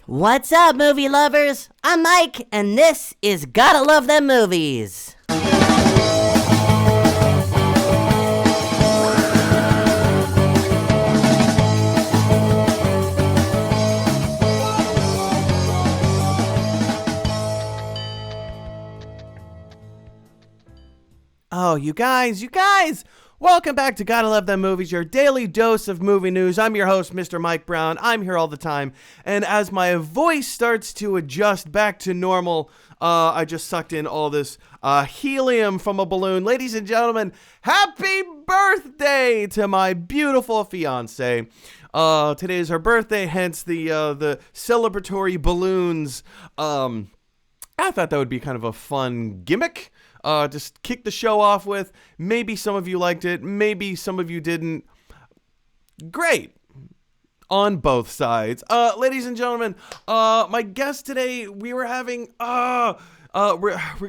What's up, movie lovers? I'm Mike, and this is Gotta Love Them Movies. Oh, you guys, welcome back to Gotta Love Them Movies, your daily dose of movie news. I'm your host, Mr. Mike Brown. I'm here all the time, and as my voice starts to adjust back to normal, I just sucked in all this helium from a balloon. Ladies and gentlemen, happy birthday to my beautiful fiance. Today is her birthday, hence the celebratory balloons. I thought that would be kind of a fun gimmick. Just kick the show off with. Maybe some of you liked it. Maybe some of you didn't. Great. On both sides. Ladies and gentlemen, my guest today, we were having... we're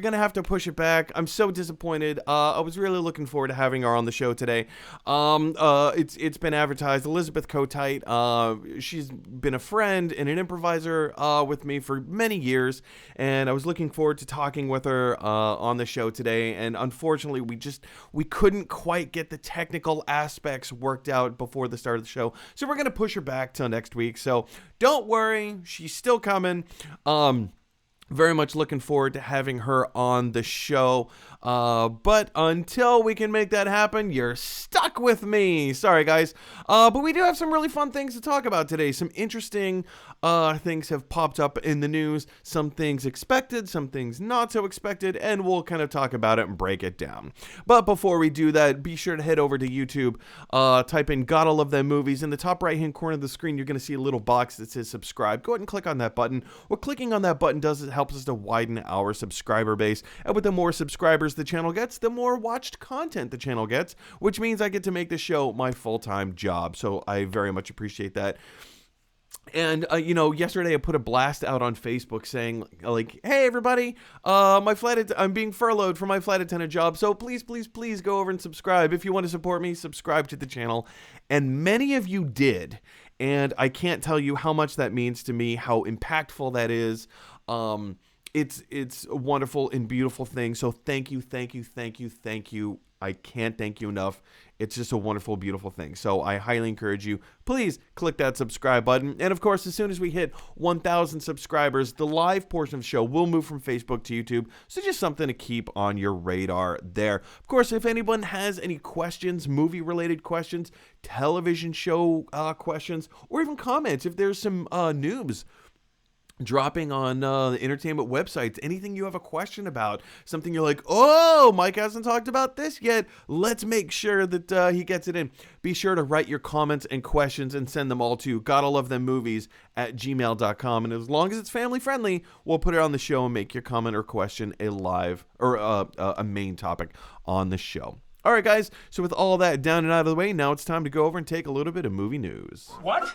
gonna have to push it back. I'm so disappointed. I was really looking forward to having her on the show today. It's been advertised. Elizabeth Kotite. She's been a friend and an improviser with me for many years, and I was looking forward to talking with her on the show today. And unfortunately, we couldn't quite get the technical aspects worked out before the start of the show, so we're gonna push her back till next week. So don't worry, she's still coming. Very much looking forward to having her on the show. But until we can make that happen, you're stuck with me. Sorry, guys. But we do have some really fun things to talk about today. Some interesting things have popped up in the news. Some things expected, some things not so expected, and we'll kind of talk about it and break it down. But before we do that, be sure to head over to YouTube. Type in Gotta Love Them Movies. In the top right-hand corner of the screen, you're going to see a little box that says subscribe. Go ahead and click on that button. What clicking on that button does is helps us to widen our subscriber base. And with the more subscribers the channel gets, the more watched content the channel gets, which means I get to make this show my full-time job. So I very much appreciate that. And, yesterday I put a blast out on Facebook saying, like, hey, everybody, I'm being furloughed from my flight attendant job. So please, please, please go over and subscribe. If you want to support me, subscribe to the channel. And many of you did. And I can't tell you how much that means to me, how impactful that is. It's a wonderful and beautiful thing. So thank you. I can't thank you enough. It's just a wonderful, beautiful thing. So I highly encourage you, please click that subscribe button. And of course, as soon as we hit 1,000 subscribers, the live portion of the show will move from Facebook to YouTube. So just something to keep on your radar there. Of course, if anyone has any questions, movie-related questions, television show questions, or even comments, if there's some news dropping on the entertainment websites, anything you have a question about, something you're like, oh, Mike hasn't talked about this yet, let's make sure that he gets it in. Be sure to write your comments and questions and send them all to gottalovethammovies@gmail.com. And as long as it's family friendly, we'll put it on the show and make your comment or question a live or a main topic on the show. All right, guys, so with all that down and out of the way, now it's time to go over and take a little bit of movie news. What?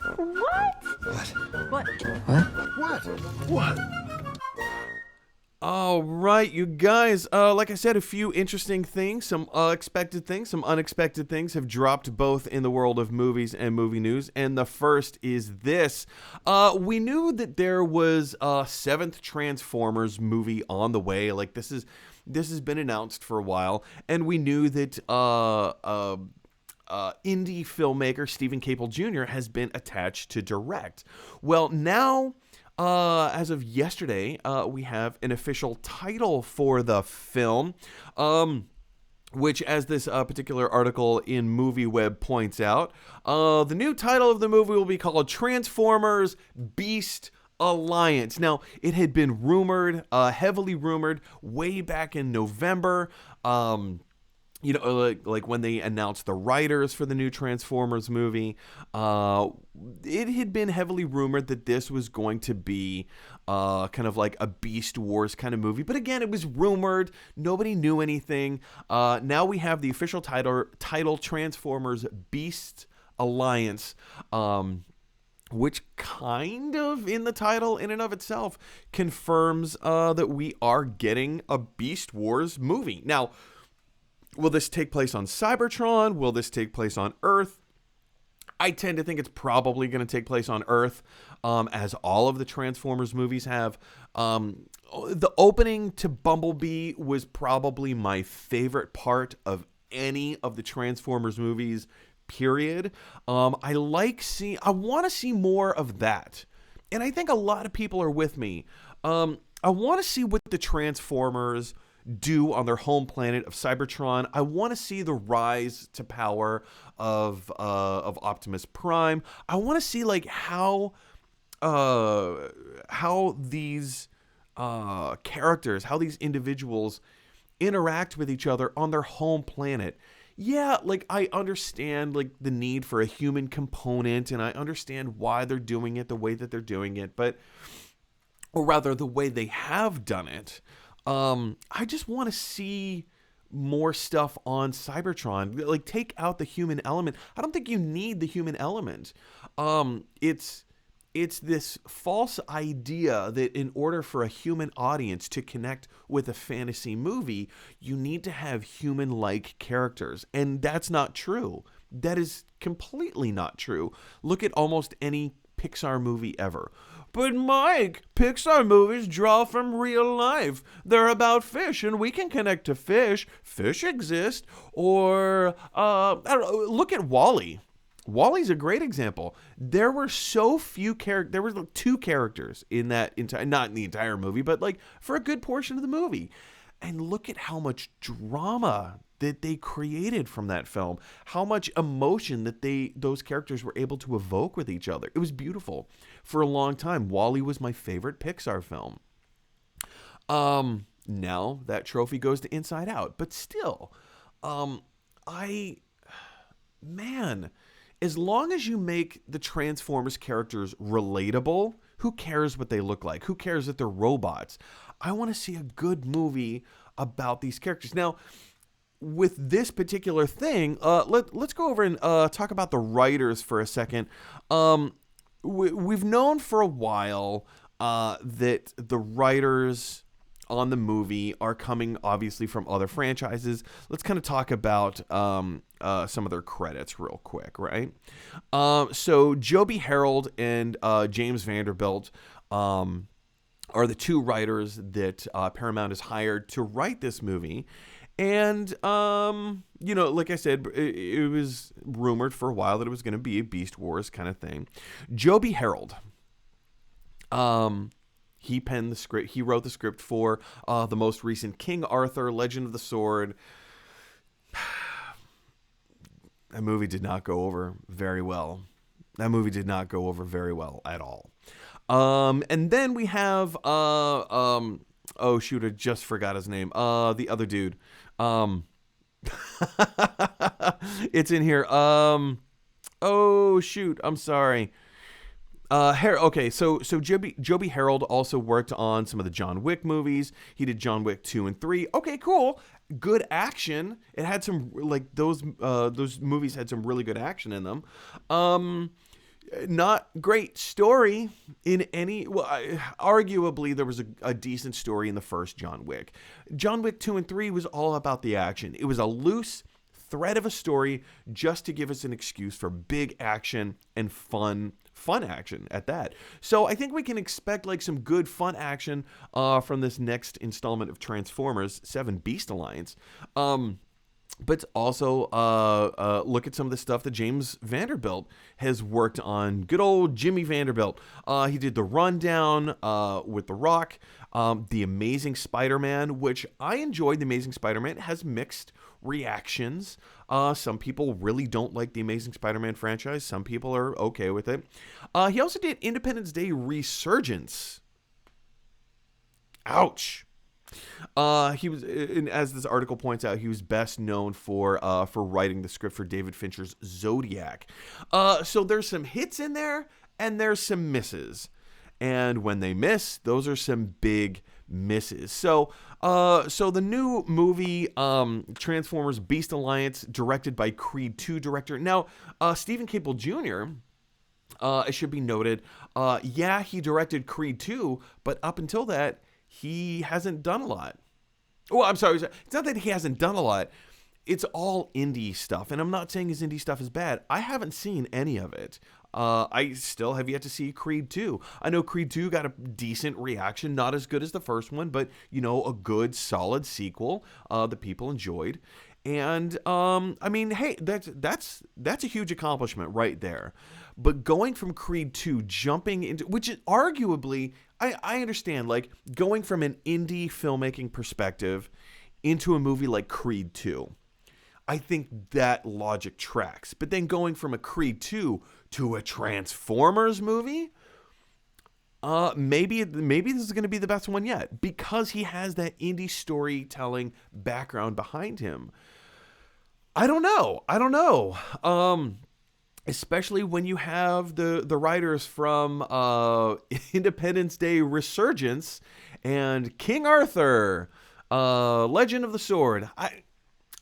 All right, you guys, like I said, a few interesting things, some expected things, some unexpected things have dropped both in the world of movies and movie news, and the first is this. We knew that there was a 7th Transformers movie on the way. Like, this has been announced for a while, and we knew that indie filmmaker Stephen Caple Jr. has been attached to direct. Well, now, as of yesterday, we have an official title for the film, which, as this particular article in MovieWeb points out, the new title of the movie will be called Transformers Beast Alliance. Now, it had been rumored, heavily rumored, way back in November. Like when they announced the writers for the new Transformers movie, it had been heavily rumored that this was going to be kind of like a Beast Wars kind of movie. But again, it was rumored. Nobody knew anything. Now we have the official title Transformers Beast Alliance, which kind of, in the title in and of itself, confirms that we are getting a Beast Wars movie. Now, will this take place on Cybertron? Will this take place on Earth? I tend to think it's probably going to take place on Earth, as all of the Transformers movies have. The opening to Bumblebee was probably my favorite part of any of the Transformers movies, period. I want to see more of that. And I think a lot of people are with me. I want to see what the Transformers do on their home planet of Cybertron. I want to see the rise to power of Optimus Prime. I want to see like how these characters, how these individuals interact with each other on their home planet. Yeah, like I understand like the need for a human component, and I understand why they're doing it the way that they're doing it, or rather the way they have done it. I just want to see more stuff on Cybertron. Like, take out the human element. I don't think you need the human element. It's this false idea that in order for a human audience to connect with a fantasy movie, you need to have human-like characters. And that's not true. That is completely not true. Look at almost any Pixar movie ever. But Mike, Pixar movies draw from real life. They're about fish, and we can connect to fish. Fish exist. Or, I don't know, look at WALL-E. WALL-E's a great example. There were so few characters. There were like 2 characters in that entire, not in the entire movie, but like for a good portion of the movie. And look at how much drama that they created from that film. How much emotion that those characters were able to evoke with each other. It was beautiful. For a long time, WALL-E was my favorite Pixar film. Now that trophy goes to Inside Out, but still, as long as you make the Transformers characters relatable, who cares what they look like? Who cares that they're robots? I want to see a good movie about these characters. Now, with this particular thing, let's go over and talk about the writers for a second. We've known for a while that the writers on the movie are coming obviously from other franchises. Let's kind of talk about some of their credits real quick, right? So Joby Harold and James Vanderbilt are the 2 writers that Paramount has hired to write this movie. And, like I said, it was rumored for a while that it was going to be a Beast Wars kind of thing. Joby Harold, he penned the script. He wrote the script for the most recent King Arthur, Legend of the Sword. That movie did not go over very well. That movie did not go over very well at all. And then we have, oh shoot, I just forgot his name. The other dude. It's in here. Oh shoot, I'm sorry. Okay, so Joby Harold also worked on some of the John Wick movies. He did John Wick 2 and 3. Okay, cool. Good action. It had some, like, those movies had some really good action in them. Not great story in any, arguably there was a decent story in the first John Wick. John Wick 2 and 3 was all about the action. It was a loose thread of a story just to give us an excuse for big action and fun action at that. So I think we can expect like some good fun action from this next installment of Transformers 7 Beast Alliance. But also look at some of the stuff that James Vanderbilt has worked on. Good old Jimmy Vanderbilt. He did The Rundown with The Rock. The Amazing Spider-Man, which I enjoyed. The Amazing Spider-Man has mixed reactions. Some people really don't like the Amazing Spider-Man franchise. Some people are okay with it. He also did Independence Day Resurgence. Ouch. He was, and as this article points out, he was best known for writing the script for David Fincher's Zodiac. So there's some hits in there, and there's some misses. And when they miss, those are some big misses. So the new movie, Transformers Beast Alliance, directed by Creed 2 director. Now, Stephen Caple Jr., it should be noted, he directed Creed 2, but up until that, he hasn't done a lot. Well, I'm sorry. It's not that he hasn't done a lot. it's all indie stuff, and I'm not saying his indie stuff is bad. I haven't seen any of it. I still have yet to see Creed 2. I know Creed 2 got a decent reaction, not as good as the first one, but, a good, solid sequel that people enjoyed. And, I mean, hey, that's a huge accomplishment right there. But going from Creed 2, jumping into, which is arguably, I understand, like, going from an indie filmmaking perspective into a movie like Creed 2. I think that logic tracks. But then going from a Creed 2 to a Transformers movie, maybe this is going to be the best one yet, because he has that indie storytelling background behind him. I don't know. Especially when you have the writers from Independence Day Resurgence and King Arthur, Legend of the Sword.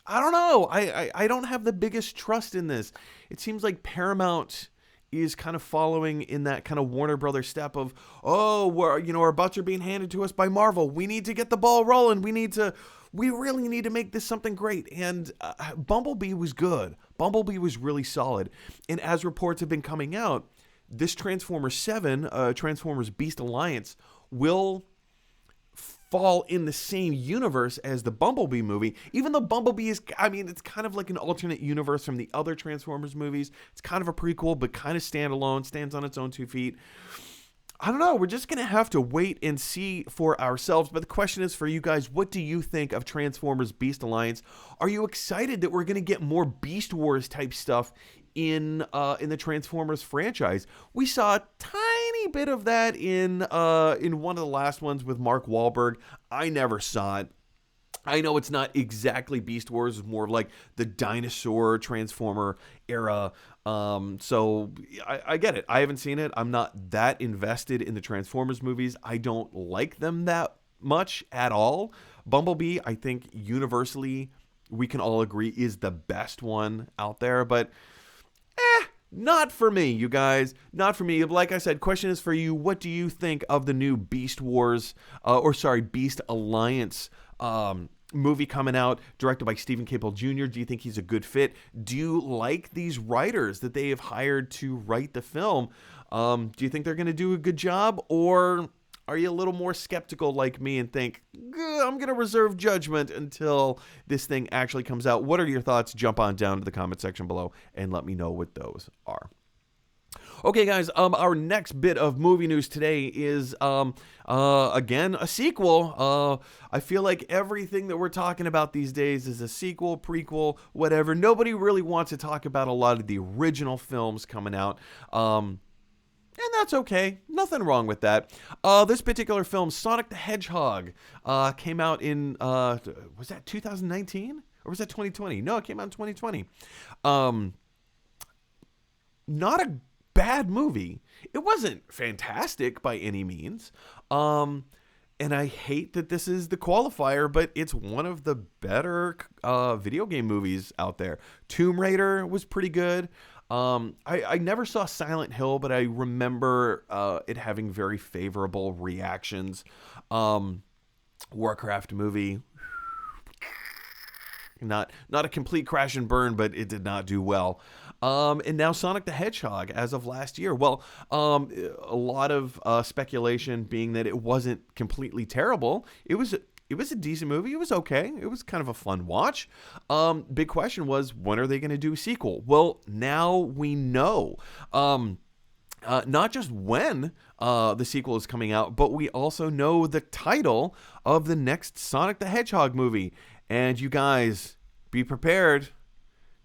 I don't know. I don't have the biggest trust in this. It seems like Paramount is kind of following in that kind of Warner Brothers step of, our butts are being handed to us by Marvel. We need to get the ball rolling. We really need to make this something great. And Bumblebee was good. Bumblebee was really solid. And as reports have been coming out, this Transformers 7, Transformers Beast Alliance, will fall in the same universe as the Bumblebee movie, even though Bumblebee is, it's kind of like an alternate universe from the other Transformers movies. It's kind of a prequel, but kind of standalone, stands on its own 2 feet. I don't know. We're just going to have to wait and see for ourselves. But the question is for you guys, what do you think of Transformers Beast Alliance? Are you excited that we're going to get more Beast Wars type stuff in the Transformers franchise? We saw a tiny bit of that in one of the last ones with Mark Wahlberg. I never saw it. I know it's not exactly Beast Wars. It's more of like the dinosaur Transformer era. So I get it. I haven't seen it. I'm not that invested in the Transformers movies. I don't like them that much at all. Bumblebee, I think universally we can all agree is the best one out there, but not for me, you guys. Not for me. Like I said, question is for you. What do you think of the new Beast Alliance movie coming out, directed by Stephen Caple Jr.? Do you think he's a good fit? Do you like these writers that they have hired to write the film? Do you think they're going to do a good job, or are you a little more skeptical like me and think, I'm going to reserve judgment until this thing actually comes out? What are your thoughts? Jump on down to the comment section below and let me know what those are. Okay, guys, our next bit of movie news today is, again, a sequel. I feel like everything that we're talking about these days is a sequel, prequel, whatever. Nobody really wants to talk about a lot of the original films coming out. And that's okay. Nothing wrong with that. This particular film, Sonic the Hedgehog, came out in, was that 2019? Or was that 2020? No, it came out in 2020. Not a bad movie. It wasn't fantastic by any means. And I hate that this is the qualifier, but it's one of the better video game movies out there. Tomb Raider was pretty good. I never saw Silent Hill, but I remember it having very favorable reactions. Warcraft movie, not a complete crash and burn, but it did not do well. And now Sonic the Hedgehog as of last year. Well, a lot of speculation being that it wasn't completely terrible. It was a decent movie. It was okay. It was kind of a fun watch. Big question was, when are they going to do a sequel? Well, now we know. Not just when the sequel is coming out, but we also know the title of the next Sonic the Hedgehog movie. And you guys, be prepared.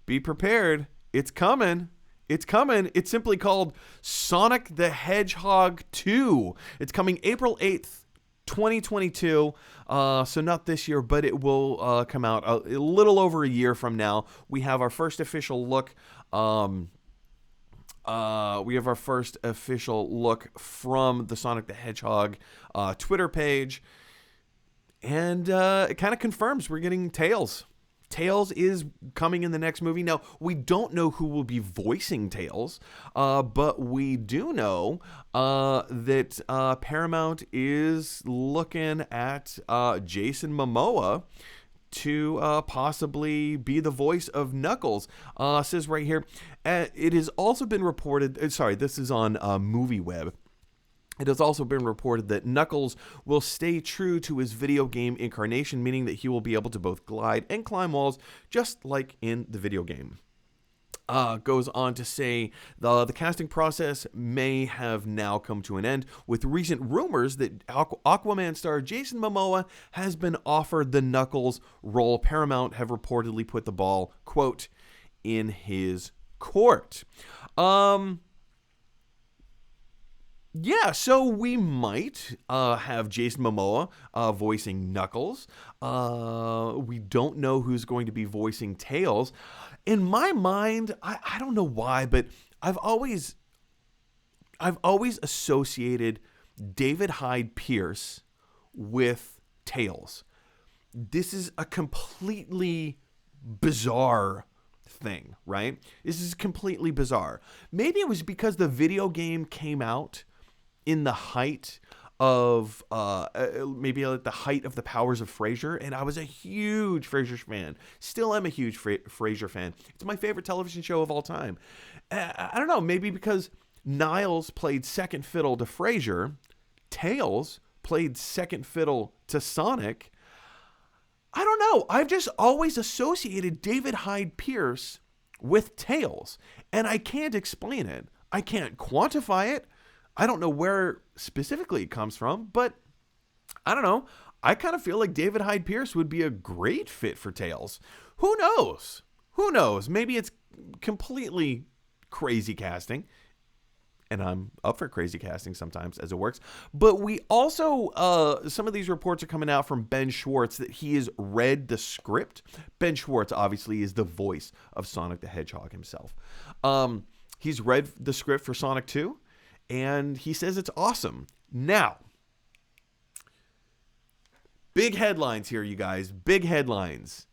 Be prepared. It's coming. It's coming. It's simply called Sonic the Hedgehog 2. It's coming April 8th, 2022. So not this year, but it will come out a little over a year from now. We have our first official look. We have our first official look from the Sonic the Hedgehog Twitter page. And it kind of confirms we're getting Tails. Tails is coming in the next movie. Now, we don't know who will be voicing Tails, but we do know that Paramount is looking at Jason Momoa to possibly be the voice of Knuckles. Says right here, it has also been reported, sorry, this is on MovieWeb. It has also been reported that Knuckles will stay true to his video game incarnation, meaning that he will be able to both glide and climb walls, just like in the video game. Goes on to say the casting process may have now come to an end, with recent rumors that Aquaman star Jason Momoa has been offered the Knuckles role. Paramount have reportedly put the ball, quote, in his court. Yeah, so we might have Jason Momoa voicing Knuckles. We don't know who's going to be voicing Tails. In my mind, I don't know why, but I've always associated David Hyde Pierce with Tails. This is a completely bizarre thing, right? This is completely bizarre. Maybe it was because the video game came out in the height of maybe at the height of the powers of Frasier, and I was a huge Frasier fan. Still am a huge Frasier fan. It's my favorite television show of all time. I don't know, maybe because Niles played second fiddle to Frasier, Tails played second fiddle to Sonic. I don't know. I've just always associated David Hyde Pierce with Tails, and I can't explain it. I can't quantify it. I don't know where specifically it comes from, but I don't know. I kind of feel like David Hyde Pierce would be a great fit for Tails. Who knows? Who knows? Maybe it's completely crazy casting, and I'm up for crazy casting sometimes as it works. But we also, some of these reports are coming out from Ben Schwartz that he has read the script. Ben Schwartz obviously is the voice of Sonic the Hedgehog himself. He's read the script for Sonic 2. And he says it's awesome. Now, big headlines here, you guys. Big headlines.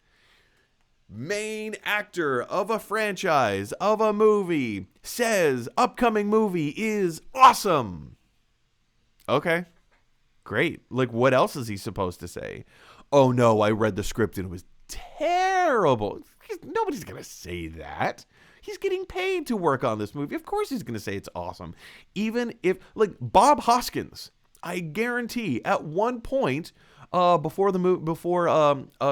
Main actor of a franchise, of a movie, says upcoming movie is awesome. Okay, great. Like, what else is he supposed to say? Oh, no, I read the script and it was terrible. Nobody's going to say that. He's getting paid to work on this movie. Of course he's going to say it's awesome. Even if, like, Bob Hoskins, I guarantee at one point before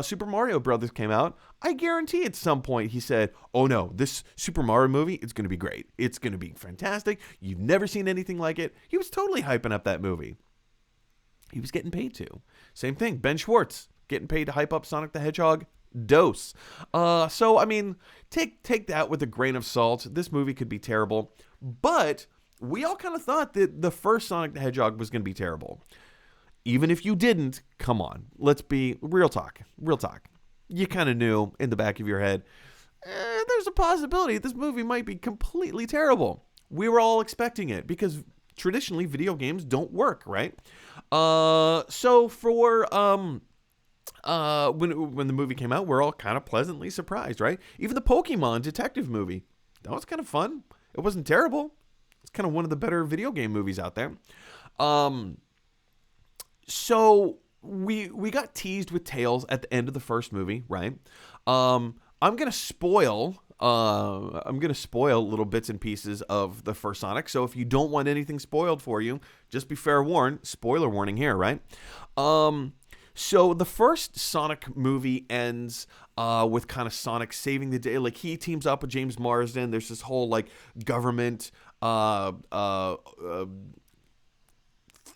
Super Mario Brothers came out, I guarantee at some point he said, oh no, this Super Mario movie, it's going to be great. It's going to be fantastic. You've never seen anything like it. He was totally hyping up that movie. He was getting paid to. Same thing, Ben Schwartz, getting paid to hype up Sonic the Hedgehog. Dose. So I mean, take that with a grain of salt. This movie could be terrible, but we all kind of thought that the first Sonic the Hedgehog was going to be terrible. Even if you didn't, come on, let's be real talk. Real talk. You kind of knew in the back of your head, there's a possibility this movie might be completely terrible. We were all expecting it because traditionally video games don't work, right? So for when the movie came out, we're all kind of pleasantly surprised, right? Even the Pokemon detective movie, that was kind of fun. It wasn't terrible. It's kind of one of the better video game movies out there. So we got teased with Tails at the end of the first movie, right? I'm gonna spoil little bits and pieces of the first Sonic. So if you don't want anything spoiled for you, just be fair warned. Spoiler warning here, right? So the first Sonic movie ends with kind of Sonic saving the day. Like, he teams up with James Marsden. There's this whole like government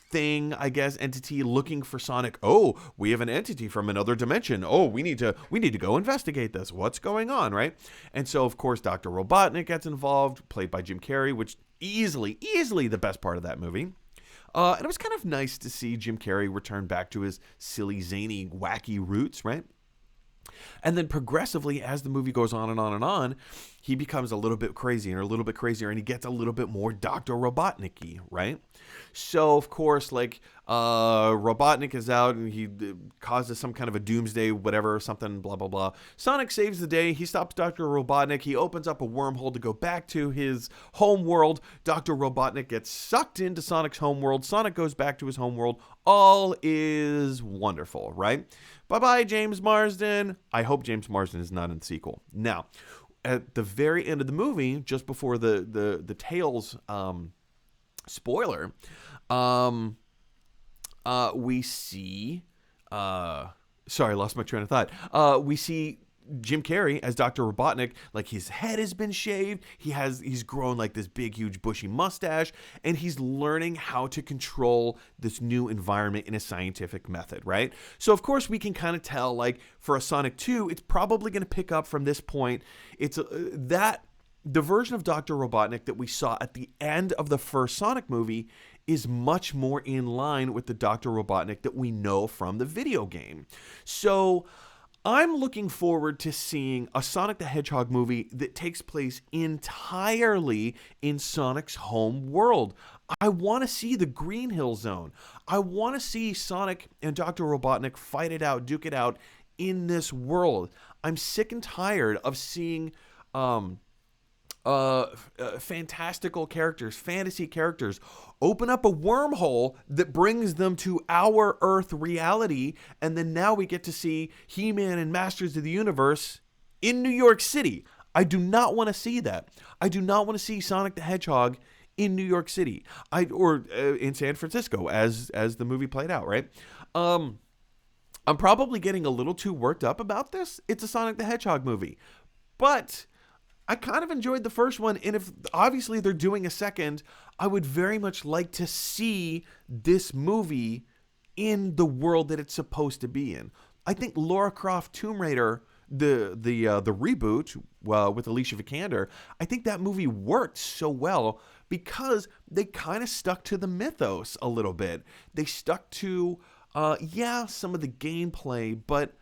thing, I guess, entity looking for Sonic. Oh, we have an entity from another dimension. Oh, we need to go investigate this. What's going on, right? And so of course Dr. Robotnik gets involved, played by Jim Carrey, which easily the best part of that movie. And it was kind of nice to see Jim Carrey return back to his silly, zany, wacky roots, right? And then progressively, as the movie goes on and on and on, he becomes a little bit crazier, and he gets a little bit more Dr. Robotnik-y, right? So, of course, like, Robotnik is out, and he causes some kind of a doomsday, whatever, something, blah, blah, blah. Sonic saves the day. He stops Dr. Robotnik. He opens up a wormhole to go back to his home world. Dr. Robotnik gets sucked into Sonic's home world. Sonic goes back to his home world. all is wonderful, right? Bye-bye, James Marsden. I hope James Marsden is not in the sequel. Now, at the very end of the movie, just before the Tails spoiler, we see... sorry, I lost my train of thought. We see Jim Carrey as Dr. Robotnik, like his head has been shaved, he's grown like this big huge bushy mustache, and he's learning how to control this new environment in a scientific method, right? So of course we can kind of tell, like, for a Sonic 2, it's probably going to pick up from this point. It's the version of Dr. Robotnik that we saw at the end of the first Sonic movie is much more in line with the Dr. Robotnik that we know from the video game. So I'm looking forward to seeing a Sonic the Hedgehog movie that takes place entirely in Sonic's home world. I want to see the Green Hill Zone. I want to see Sonic and Dr. Robotnik fight it out, duke it out in this world. I'm sick and tired of seeing fantastical characters, fantasy characters, open up a wormhole that brings them to our Earth reality, and then now we get to see He-Man and Masters of the Universe in New York City. I do not want to see that. I do not want to see Sonic the Hedgehog in New York City, or in San Francisco, as the movie played out, right? I'm probably getting a little too worked up about this. It's a Sonic the Hedgehog movie, but I kind of enjoyed the first one, and if obviously they're doing a second, I would very much like to see this movie in the world that it's supposed to be in. I think Lara Croft Tomb Raider, the reboot with Alicia Vikander, I think that movie worked so well because they kind of stuck to the mythos a little bit. They stuck to some of the gameplay, but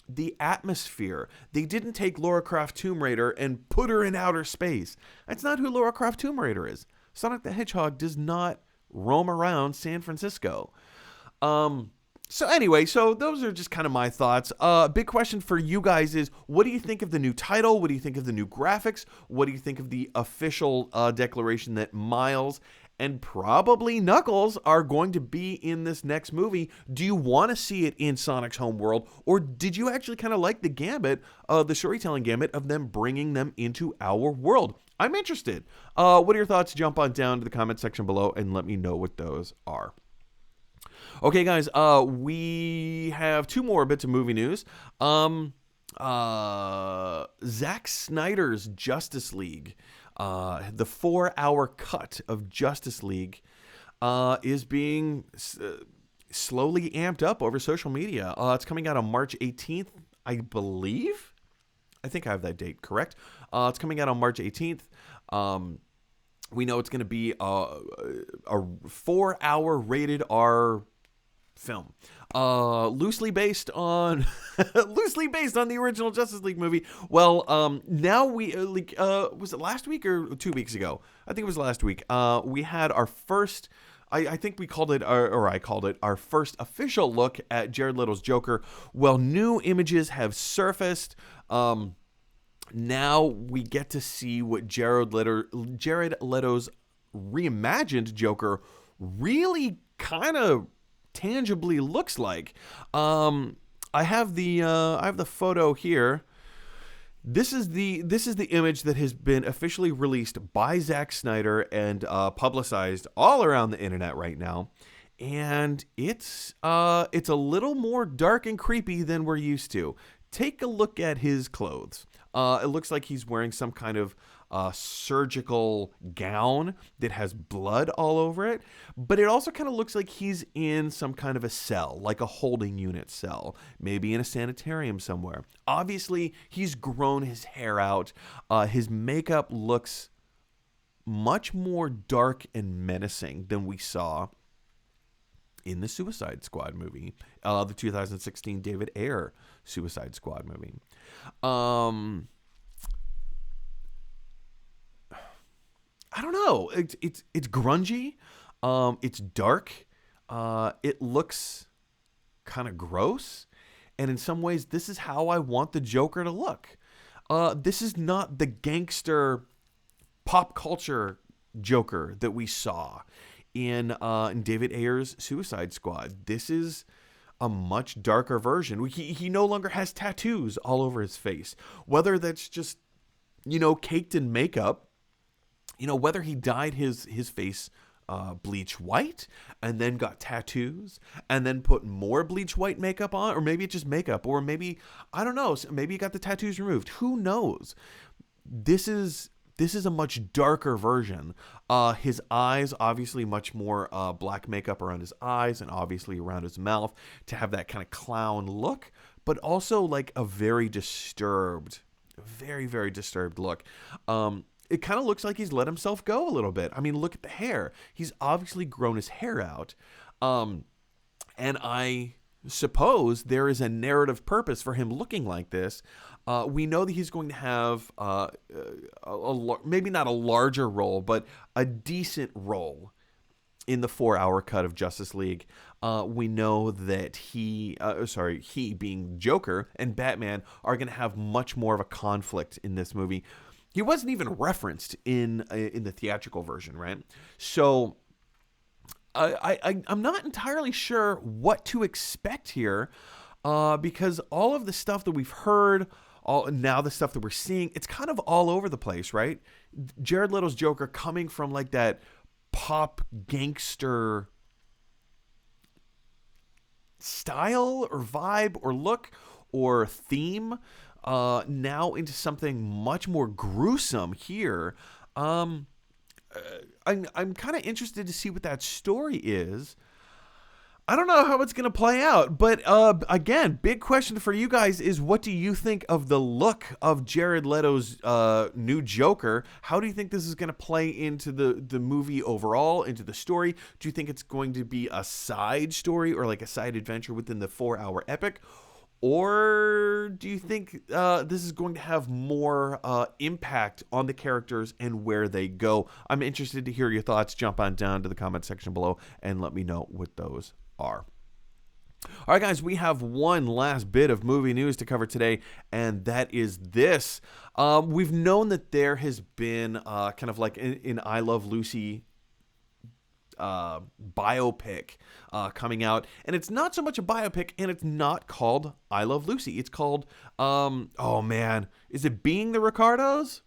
the atmosphere. They didn't take Lara Croft Tomb Raider and put her in outer space. That's not who Lara Croft Tomb Raider is. Sonic the Hedgehog does not roam around San Francisco. So anyway, those are just kind of my thoughts. Big question for you guys is, what do you think of the new title? What do you think of the new graphics? What do you think of the official declaration that Miles and probably Knuckles are going to be in this next movie? Do you want to see it in Sonic's home world, or did you actually kind of like the gambit, the storytelling gambit of them bringing them into our world? I'm interested. What are your thoughts? Jump on down to the comment section below and let me know what those are. Okay, guys, we have two more bits of movie news. Zack Snyder's Justice League, the 4-hour cut of Justice League, is being slowly amped up over social media. It's coming out on March 18th, I believe. I think I have that date correct. It's coming out on March 18th. We know it's going to be a 4-hour rated R film, loosely based on the original Justice League movie. Well, now we was it last week or 2 weeks ago? I think it was last week. We had our first. I think we called it, or I called it, our first official look at Jared Leto's Joker. Well, new images have surfaced. Now we get to see what Jared Leto's reimagined Joker really kind of tangibly looks like. I have the photo here. This is the image that has been officially released by Zack Snyder and publicized all around the internet right now, and it's a little more dark and creepy than we're used to. Take a look at his clothes. It looks like he's wearing some kind of surgical gown that has blood all over it, but it also kind of looks like he's in some kind of a cell, like a holding unit cell, maybe in a sanitarium somewhere. Obviously, he's grown his hair out. His makeup looks much more dark and menacing than we saw in the Suicide Squad movie, the 2016 David Ayer Suicide Squad movie. I don't know. It's grungy. It's dark. It looks kind of gross. And in some ways, this is how I want the Joker to look. This is not the gangster pop culture Joker that we saw in David Ayer's Suicide Squad. This is a much darker version. He no longer has tattoos all over his face. Whether that's just, caked in makeup, whether he dyed his face bleach white and then got tattoos and then put more bleach white makeup on, or maybe it's just makeup, or maybe, I don't know, maybe he got the tattoos removed. Who knows? This is a much darker version. His eyes, obviously much more black makeup around his eyes and obviously around his mouth to have that kind of clown look, but also like a very disturbed, very, very disturbed look. It kind of looks like he's let himself go a little bit. I mean, look at the hair. He's obviously grown his hair out. And I suppose there is a narrative purpose for him looking like this. We know that he's going to have maybe not a larger role, but a decent role in the 4-hour cut of Justice League. We know that he being Joker and Batman are going to have much more of a conflict in this movie. He wasn't even referenced in the theatrical version, right? So I'm not entirely sure what to expect here, because all of the stuff that we've heard, now the stuff that we're seeing, it's kind of all over the place, right? Jared Leto's Joker coming from like that pop gangster style or vibe or look or theme, now into something much more gruesome here. I'm kind of interested to see what that story is. I don't know how it's going to play out, but again, big question for you guys is, what do you think of the look of Jared Leto's new Joker? How do you think this is going to play into the movie overall, into the story? Do you think it's going to be a side story or like a side adventure within the 4-hour epic? Or do you think this is going to have more impact on the characters and where they go? I'm interested to hear your thoughts. Jump on down to the comment section below and let me know what those are. All right, guys, we have one last bit of movie news to cover today, and that is this. We've known that there has been kind of like in I Love Lucy biopic coming out, and it's not so much a biopic, and it's not called I Love Lucy. It's called is it Being the Ricardos?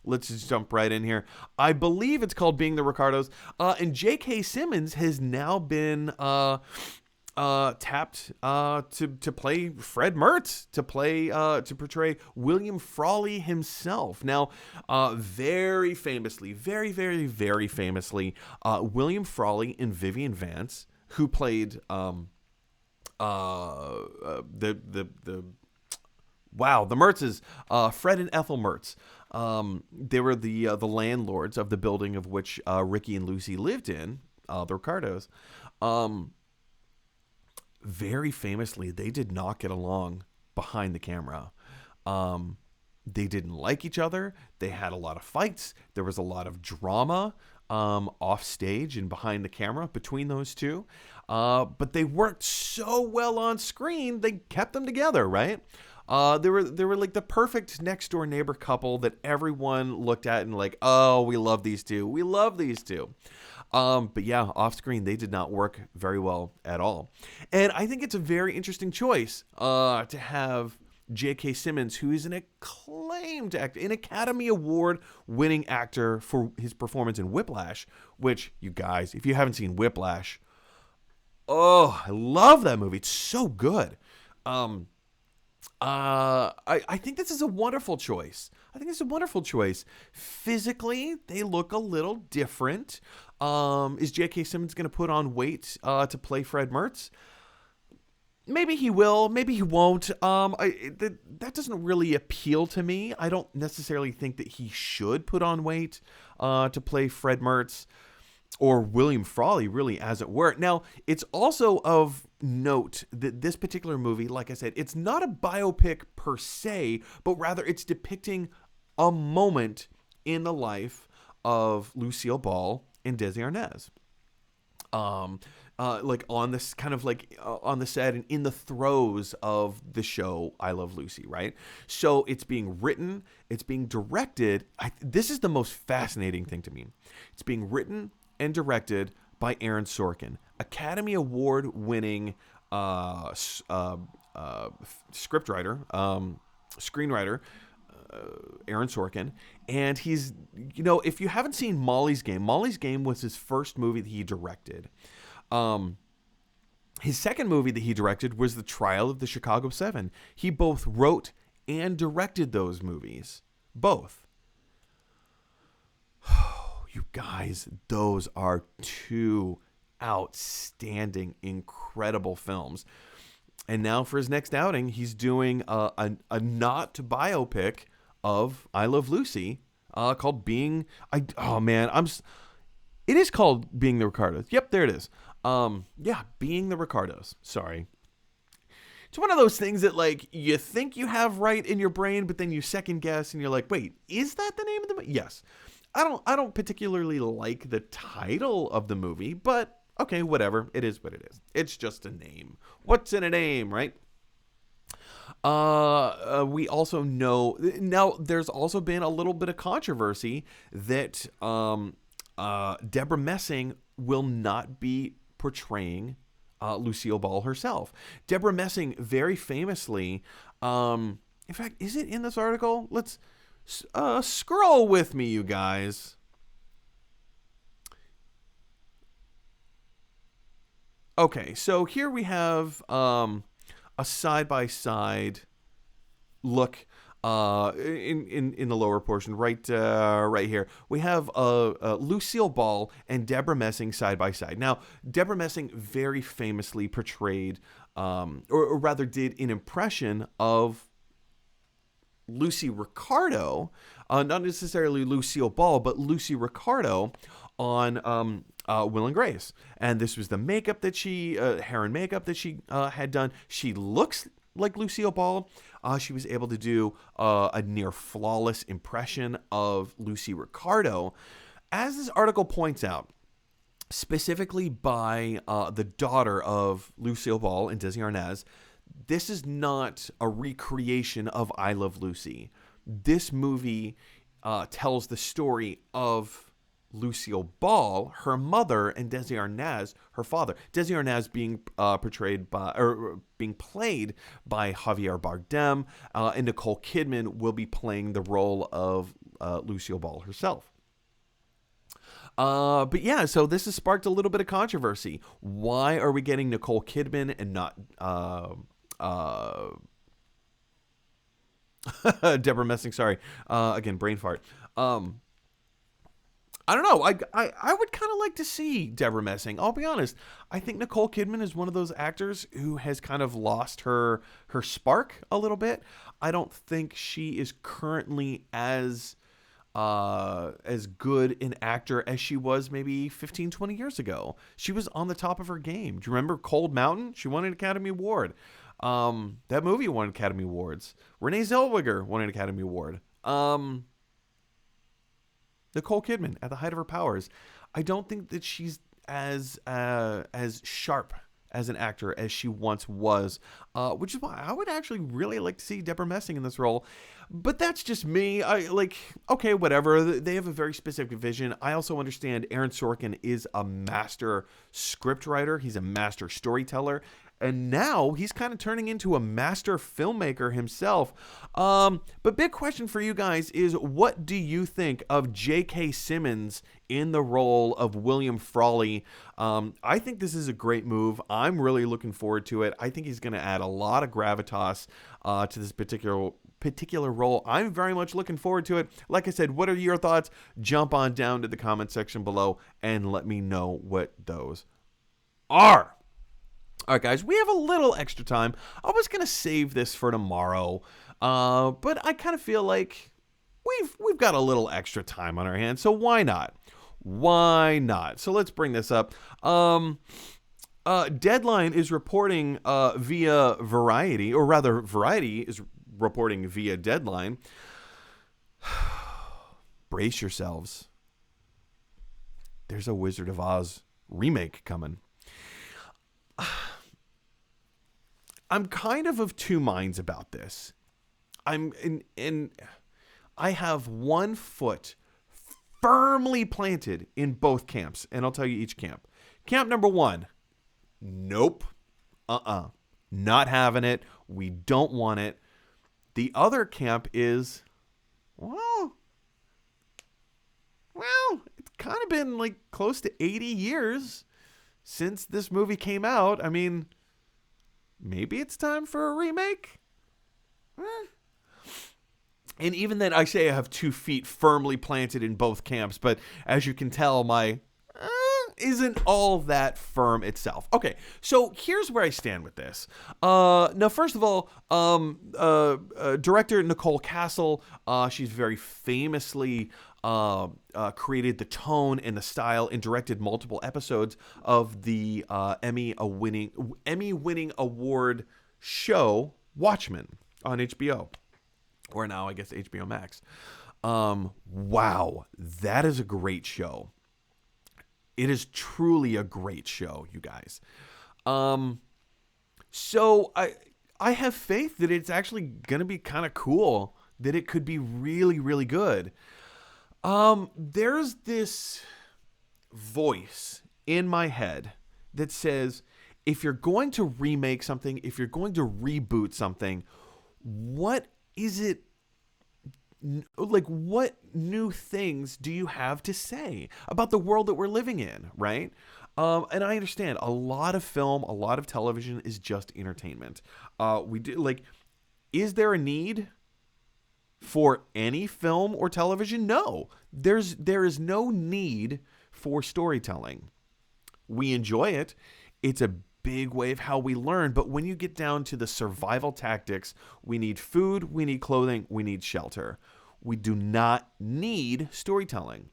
Let's just jump right in here. I believe it's called Being the Ricardos, and J.K. Simmons has now been tapped to play Fred Mertz, to portray William Frawley himself. Now, very famously, very famously, William Frawley and Vivian Vance, who played the Mertzes, Fred and Ethel Mertz. They were the landlords of the building of which Ricky and Lucy lived in, the Ricardos. Very famously, they did not get along behind the camera. They didn't like each other. They had a lot of fights. There was a lot of drama off stage and behind the camera between those two. But they worked so well on screen, they kept them together, right? They were like the perfect next door neighbor couple that everyone looked at and like, oh, we love these two. We love these two. But yeah, off screen, they did not work very well at all. And I think it's a very interesting choice to have J.K. Simmons, who is an acclaimed actor, an Academy Award winning actor for his performance in Whiplash, which, you guys, if you haven't seen Whiplash, oh, I love that movie. It's so good. I think this is a wonderful choice. Physically, they look a little different. Is J.K. Simmons going to put on weight to play Fred Mertz? Maybe he will. Maybe he won't. That doesn't really appeal to me. I don't necessarily think that he should put on weight to play Fred Mertz or William Frawley, really, as it were. Now, it's also of note that this particular movie, like I said, it's not a biopic per se, but rather it's depicting a moment in the life of Lucille Ball and Desi Arnaz. Like on this kind of like on the set and in the throes of the show I Love Lucy, right? So it's being written, it's being directed. This is the most fascinating thing to me. It's being written and directed by Aaron Sorkin. Academy Award winning scriptwriter, screenwriter, Aaron Sorkin. And he's, if you haven't seen Molly's Game was his first movie that he directed. His second movie that he directed was The Trial of the Chicago 7. He both wrote and directed those movies. Both. You guys, those are two outstanding, incredible films. And now for his next outing, he's doing a not biopic of I Love Lucy called It is called Being the Ricardos. Yep, there it is. Being the Ricardos. Sorry. It's one of those things that, like, you think you have right in your brain, but then you second guess and you're like, wait, is that the name of the movie? Yes. I don't particularly like the title of the movie, but okay, whatever. It is what it is. It's just a name. What's in a name, right? We also know now there's also been a little bit of controversy that Deborah Messing will not be portraying Lucille Ball herself. Deborah Messing very famously, in fact, is it in this article? Let's scroll with me, you guys. Okay, so here we have a side-by-side look in the lower portion, right here. We have Lucille Ball and Deborah Messing side by side. Now, Deborah Messing very famously portrayed, or rather did an impression of Lucy Ricardo, not necessarily Lucille Ball, but Lucy Ricardo on Will and Grace. And this was the makeup that hair and makeup that she had done. She looks like Lucille Ball. She was able to do a near flawless impression of Lucy Ricardo. As this article points out, specifically by the daughter of Lucille Ball and Desi Arnaz, this is not a recreation of I Love Lucy. This movie tells the story of Lucille Ball, her mother, and Desi Arnaz, her father. Desi Arnaz being being played by Javier Bardem, and Nicole Kidman will be playing the role of Lucille Ball herself. But yeah, so this has sparked a little bit of controversy. Why are we getting Nicole Kidman and not Deborah Messing? Sorry, again, brain fart. I don't know. I would kind of like to see Deborah Messing. I'll be honest. I think Nicole Kidman is one of those actors who has kind of lost her spark a little bit. I don't think she is currently as good an actor as she was maybe 15, 20 years ago. She was on the top of her game. Do you remember Cold Mountain? She won an Academy Award. That movie won Academy Awards. Renee Zellweger won an Academy Award. Nicole Kidman at the height of her powers. I don't think that she's as sharp as an actor as she once was, which is why I would actually really like to see Deborah Messing in this role. But that's just me. Okay, whatever. They have a very specific vision. I also understand Aaron Sorkin is a master scriptwriter. He's a master storyteller. And now he's kind of turning into a master filmmaker himself. But big question for you guys is, what do you think of J.K. Simmons in the role of William Frawley? I think this is a great move. I'm really looking forward to it. I think he's going to add a lot of gravitas to this particular role. I'm very much looking forward to it. Like I said, what are your thoughts? Jump on down to the comment section below and let me know what those are. All right, guys, we have a little extra time. I was going to save this for tomorrow, but I kind of feel like we've got a little extra time on our hands, so why not? Why not? So let's bring this up. Deadline is reporting via Variety, or rather, Variety is reporting via Deadline. Brace yourselves. There's a Wizard of Oz remake coming. I'm kind of two minds about this. I have one foot firmly planted in both camps, and I'll tell you each camp. Camp number one, nope. Not having it. We don't want it. The other camp is, well, it's kind of been like close to 80 years since this movie came out. I mean, maybe it's time for a remake? And even then, I say I have 2 feet firmly planted in both camps, but as you can tell, my isn't all that firm itself. Okay, so here's where I stand with this. Now, first of all, director Nicole Kidman, she's very famously created the tone and the style and directed multiple episodes of the Emmy-winning award show Watchmen on HBO, or now I guess HBO Max. Wow, that is a great show. It is truly a great show, you guys. So I have faith that it's actually going to be kind of cool, that it could be really, really good. There's this voice in my head that says, if you're going to remake something, if you're going to reboot something, what is it? Like, what new things do you have to say about the world that we're living in, right? And I understand a lot of film, a lot of television is just entertainment. Is there a need for any film or television? No, there is no need for storytelling. We enjoy it. It's a big way of how we learn. But when you get down to the survival tactics, we need food, we need clothing, we need shelter. We do not need storytelling.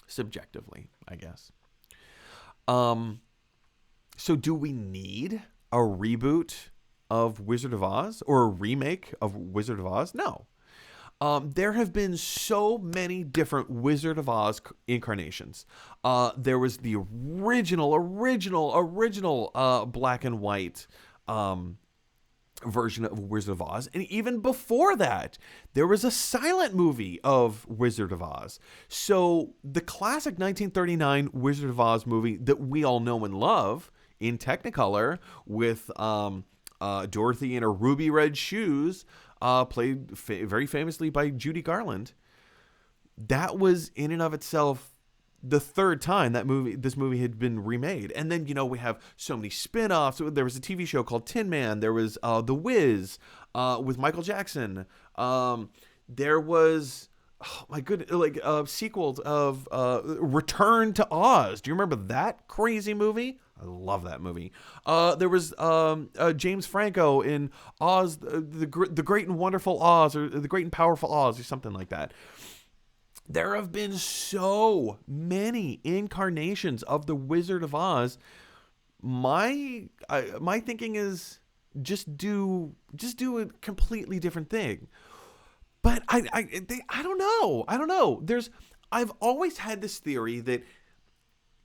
Subjectively, I guess. So do we need a reboot of Wizard of Oz or a remake of Wizard of Oz? No. There have been so many different Wizard of Oz incarnations. There was the original black and white version of Wizard of Oz. And even before that, there was a silent movie of Wizard of Oz. So the classic 1939 Wizard of Oz movie that we all know and love in Technicolor with Dorothy in her ruby red shoes, played very famously by Judy Garland. That was in and of itself the third time this movie had been remade. And then, we have so many spin-offs. There was a TV show called Tin Man. There was The Wiz with Michael Jackson. There was, oh my goodness, sequels of Return to Oz. Do you remember that crazy movie? I love that movie. There was James Franco in Oz, the Great and Wonderful Oz, or The Great and Powerful Oz, or something like that. There have been so many incarnations of the Wizard of Oz. My thinking is just do a completely different thing. But I don't know. I've always had this theory that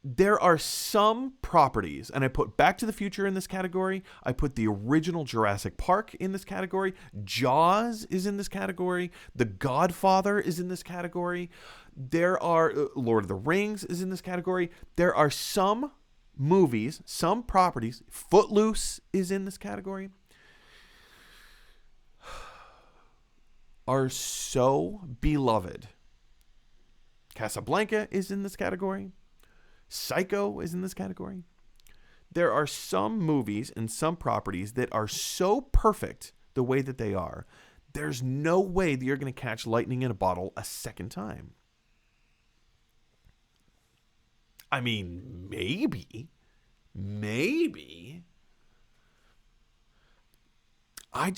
there are some properties, and I put Back to the Future in this category. I put the original Jurassic Park in this category. Jaws is in this category. The Godfather is in this category. There are Lord of the Rings is in this category. There are some movies, some properties. Footloose is in this category. Are so beloved. Casablanca is in this category. Psycho is in this category. There are some movies and some properties that are so perfect the way that they are. There's no way that you're going to catch lightning in a bottle a second time. I mean, maybe. I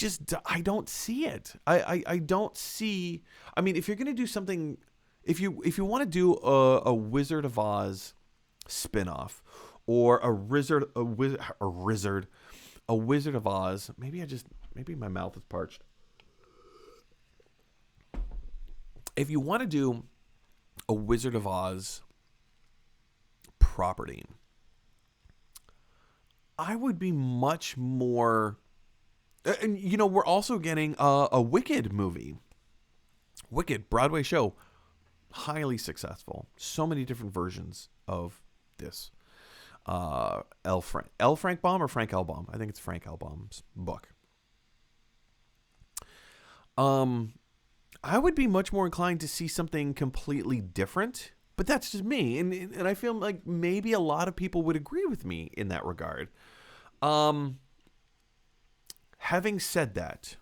don't see it. I don't see. I mean, if you're going to do something, if you want to do a Wizard of Oz spin-off or a Wizard of Oz, maybe my mouth is parched. If you want to do a Wizard of Oz property, I would be much more, and we're also getting a Wicked movie. Wicked Broadway show, highly successful. So many different versions of this. Frank Baum or Frank L. Baum. I think it's Frank L. Baum's book. I would be much more inclined to see something completely different, but that's just me, and I feel like maybe a lot of people would agree with me in that regard. Having said that,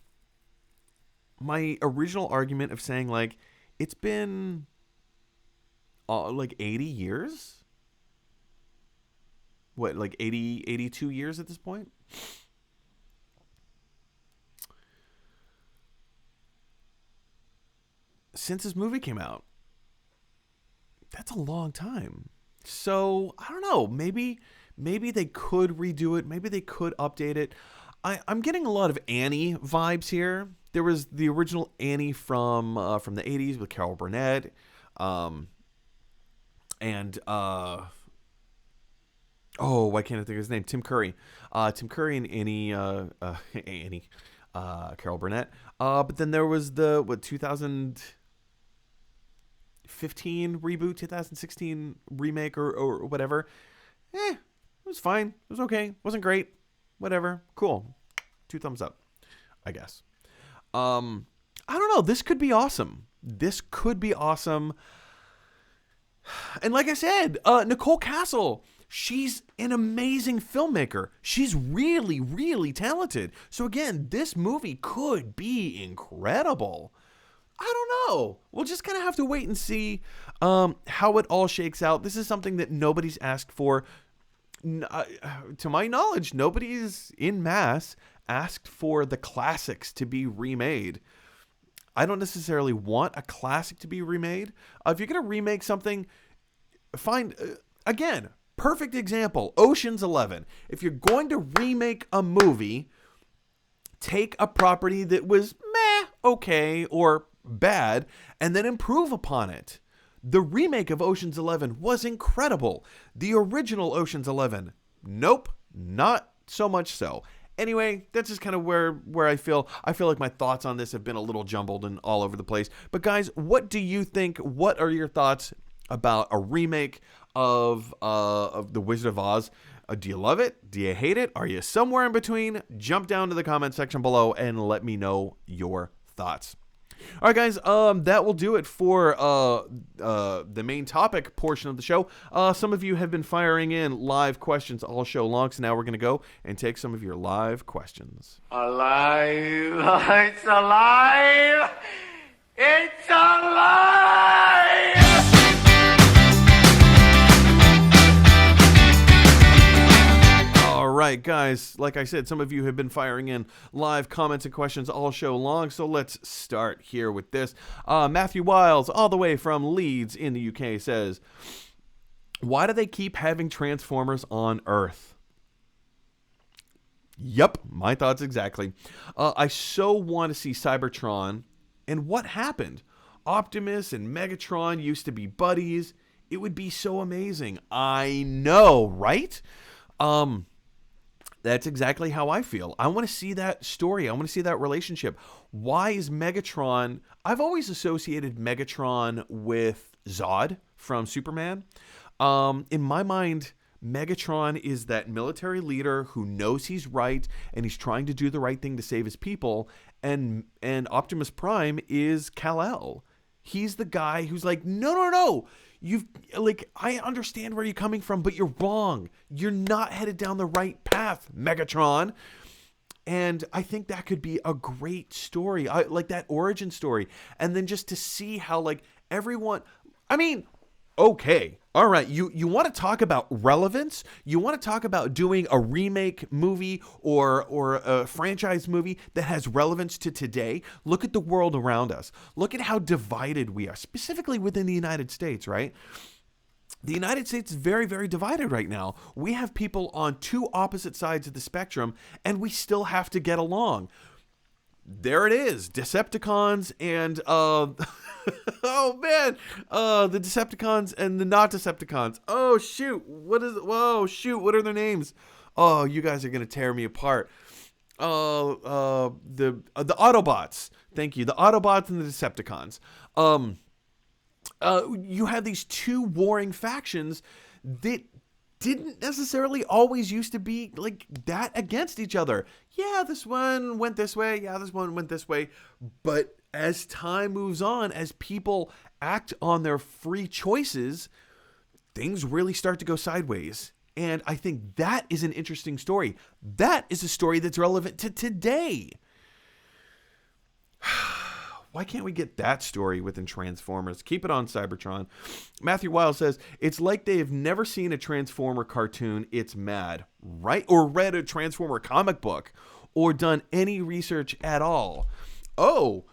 my original argument of saying, like, it's been like 80 years? What, like 82 years at this point? Since this movie came out. That's a long time. So, I don't know. Maybe they could redo it. Maybe they could update it. I'm getting a lot of Annie vibes here. There was the original Annie from the 80s with Carol Burnett. Why can't I think of his name? Tim Curry. Tim Curry and Annie, Annie, Carol Burnett. But then there was the, 2015 reboot, 2016 remake or whatever. It was fine. It was okay. Wasn't great. Whatever. Cool. 2 thumbs up, I guess. I don't know. This could be awesome. And like I said, Nicole Castle, she's an amazing filmmaker. She's really, really talented. So again, this movie could be incredible. I don't know. We'll just kind of have to wait and see how it all shakes out. This is something that nobody's asked for. To my knowledge, nobody's in mass asked for the classics to be remade. I don't necessarily want a classic to be remade. If you're going to remake something, find, again, perfect example, Ocean's 11. If you're going to remake a movie, take a property that was okay, or bad, and then improve upon it. The remake of Ocean's 11 was incredible. The original Ocean's 11, nope, not so much so. Anyway, that's just kind of where I feel like my thoughts on this have been a little jumbled and all over the place. But guys, what do you think? What are your thoughts about a remake of The Wizard of Oz? Do you love it? Do you hate it? Are you somewhere in between? Jump down to the comment section below and let me know your thoughts. All right, guys, that will do it for the main topic portion of the show. Some of you have been firing in live questions all show long, so now we're going to go and take some of your live questions. Alive! It's alive! It's alive! All right, guys, like I said, some of you have been firing in live comments and questions all show long, so let's start here with this. Matthew Wiles, all the way from Leeds in the UK, says, why do they keep having Transformers on Earth? Yep, my thoughts exactly. I so want to see Cybertron, and what happened? Optimus and Megatron used to be buddies. It would be so amazing. I know, right? That's exactly how I feel. I want to see that story. I want to see that relationship. Why is Megatron... I've always associated Megatron with Zod from Superman. In my mind, Megatron is that military leader who knows he's right and he's trying to do the right thing to save his people. And Optimus Prime is Kal-El. He's the guy who's like, no. I understand where you're coming from, but you're wrong. You're not headed down the right path, Megatron. And I think that could be a great story. I like that origin story. And then just to see how, like, everyone, I mean, okay. All right, you want to talk about relevance? You want to talk about doing a remake movie or a franchise movie that has relevance to today? Look at the world around us. Look at how divided we are, specifically within the United States, right? The United States is very, very divided right now. We have people on two opposite sides of the spectrum, and we still have to get along. There it is, Decepticons and oh man, the Decepticons and the not Decepticons. Oh shoot, what is it? Whoa, shoot, what are their names? Oh, you guys are gonna tear me apart. The Autobots. Thank you, the Autobots and the Decepticons. You have these two warring factions that didn't necessarily always used to be like that against each other. Yeah, this one went this way. Yeah, this one went this way. But as time moves on, as people act on their free choices, things really start to go sideways. And I think that is an interesting story. That is a story that's relevant to today. Why can't we get that story within Transformers? Keep it on Cybertron. Matthew Weil says, it's like they have never seen a Transformer cartoon. It's mad, right? Or read a Transformer comic book or done any research at all. Oh,